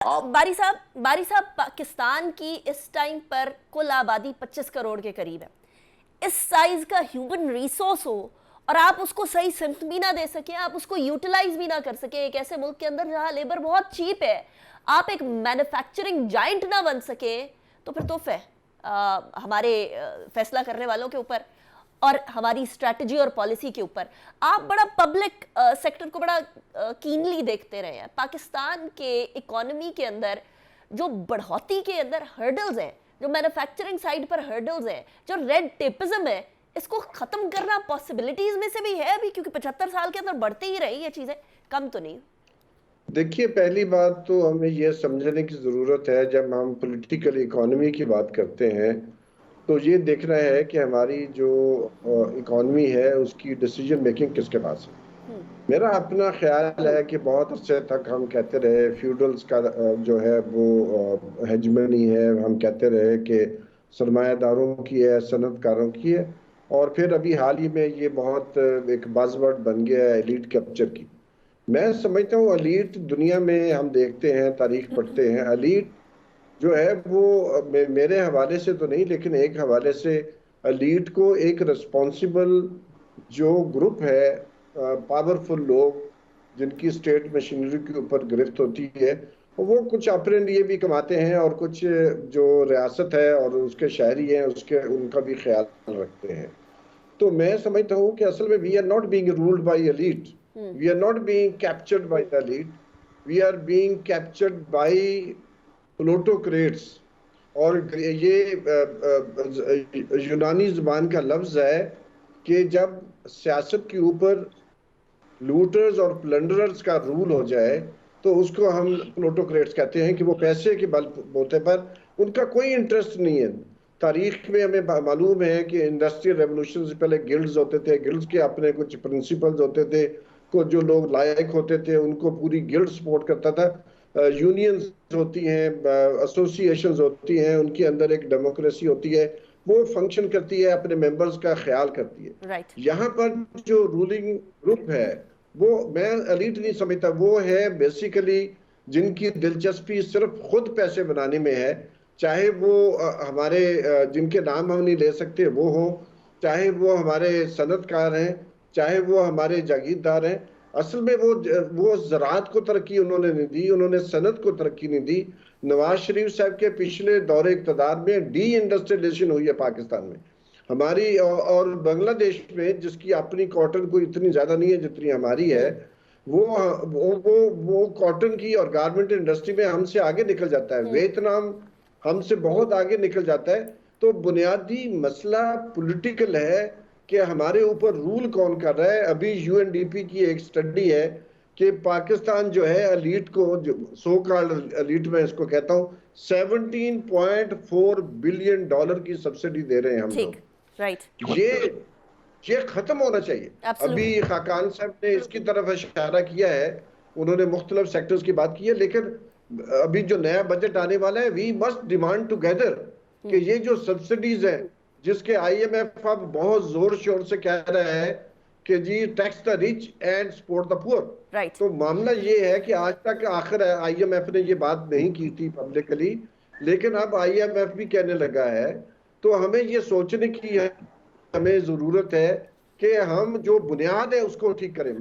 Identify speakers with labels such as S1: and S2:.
S1: और बारी साहब पाकिस्तान की इस टाइम पर कुल आबादी 25 करोड़ के करीब है। इस साइज का ह्यूमन रिसोर्स हो और आप उसको सही सिमत भी ना दे सके, आप उसको यूटिलाइज भी ना कर सके एक ऐसे मुल्क के अंदर जहां लेबर बहुत चीप है, आप एक मैन्युफैक्चरिंग जाइंट ना बन सके, तो फिर तोहफे हमारे फैसला करने वालों के ऊपर और हमारी स्ट्रैटेजी और पॉलिसी के ऊपर। आप बड़ा पब्लिक सेक्टर को बड़ा कीनली देखते रहे हैं। पाकिस्तान के इकोनॉमी के अंदर जो बढ़ोतरी के अंदर हर्डल्स हैं, जो मैन्युफैक्चरिंग साइड पर हर्डल्स हैं, जो रेड टेपिज्म है, इसको खत्म करना पॉसिबिलिटीज में से भी है अभी, क्योंकि 75 साल के अंदर बढ़ती ही रही ये चीजें, कम तो नहीं।
S2: देखिए, पहली बात तो हमें यह समझने की जरूरत है, जब हम पॉलिटिकल इकोनॉमी की बात करते हैं तो ये देखना है कि हमारी जो इकोनॉमी है उसकी डिसीजन मेकिंग किसके पास है। मेरा अपना ख्याल है कि बहुत अरसे तक हम कहते रहे फ्यूडल्स का जो है वो हेजमनी है, हम कहते रहे कि सरमायादारों की है, सनतकारों की है, और फिर अभी हाल ही में ये बहुत एक बज़वर्ड बन गया है एलीट कैप्चर की। मैं समझता हूँ एलीट दुनिया में हम देखते हैं, तारीख पढ़ते हैं, एलीट जो है वो मेरे हवाले से तो नहीं, लेकिन एक हवाले से एलीट को एक रिस्पॉन्सिबल जो ग्रुप है, पावरफुल लोग जिनकी स्टेट मशीनरी के ऊपर गिरफ्त होती है, वो कुछ अपने लिए भी कमाते हैं और कुछ जो रियासत है और उसके शहरी हैं उसके उनका भी ख्याल रखते हैं। तो मैं समझता हूँ कि असल में we are not being ruled by elite, we are not being captured by the elite, we are being captured by plutocrats. और ये यूनानी जुबान का लफ्ज है कि जब सियासत के ऊपर लूटर्स और प्लंडरर्स का रूल हो जाए तो उसको हम प्लूटोक्रेट्स कहते हैं, कि वो पैसे के बल बोते पर उनका कोई इंटरेस्ट नहीं है। तारीख में हमें मालूम है कि इंडस्ट्रियल रेवोल्यूशन से पहले गिल्ड्स होते थे, गिल्ड्स के अपने कुछ प्रिंसिपल्स होते थे, को जो लोग लायक होते थे उनको पूरी गिल्ड सपोर्ट करता था। यूनियंस होती हैं, एसोसिएशंस होती हैं, उनके अंदर एक डेमोक्रेसी होती है, वो फंक्शन करती है, अपने मेंबर्स का ख्याल करती है।
S1: राइट।
S2: यहाँ पर जो रूलिंग ग्रुप है वो मैं एलीट नहीं समझता, वो है बेसिकली जिनकी दिलचस्पी सिर्फ खुद पैसे बनाने में है, चाहे वो हमारे जिनके नाम हम नहीं ले सकते वो हो, चाहे वो हमारे सनतकार हैं, चाहे वो हमारे जागीरदार हैं। असल में वो ज़राअत को तरक्की उन्होंने नहीं दी, उन्होंने सनत को तरक्की नहीं दी। नवाज शरीफ साहब के पिछले दौरे इक़्तिदार में डी इंडस्ट्रियलाइजेशन हुई है पाकिस्तान में, हमारी और बांग्लादेश में, जिसकी अपनी कॉटन को इतनी ज्यादा नहीं है जितनी हमारी है, वो कॉटन की और गारमेंट इंडस्ट्री में हमसे आगे निकल जाता है। वियतनाम हमसे बहुत आगे निकल जाता है। तो बुनियादी मसला पॉलिटिकल है कि हमारे ऊपर रूल कौन कर रहा है। अभी यूएनडीपी की एक स्टडी है कि पाकिस्तान जो है एलीट को, जो सो कॉल्ड एलीट में इसको कहता हूं, 17.4 बिलियन डॉलर की सब्सिडी दे रहे हैं हम लोग।
S1: ठीक। राइट।
S2: ये खत्म होना चाहिए।
S1: एब्सोल्युटली।
S2: अभी खाकान साहब ने इसकी तरफ इशारा किया है, उन्होंने मुख्तलिफ सेक्टर्स की बात की है, लेकिन अभी जो नया बजट आने वाला है, वी मस्ट डिमांड टुगेदर कि ये जो सब्सिडीज हैं, जिसके आईएमएफ अब बहुत जोर शोर से कह रहा है कि जी tax the rich and support the poor.
S1: Right.
S2: तो मामला ये है कि आज तक आखिर आईएमएफ ने ये बात नहीं की थी पब्लिकली, लेकिन अब आईएमएफ भी कहने लगा है। तो हमें ये सोचने की हमें जरूरत है कि हम जो बुनियाद है उसको ठीक करें।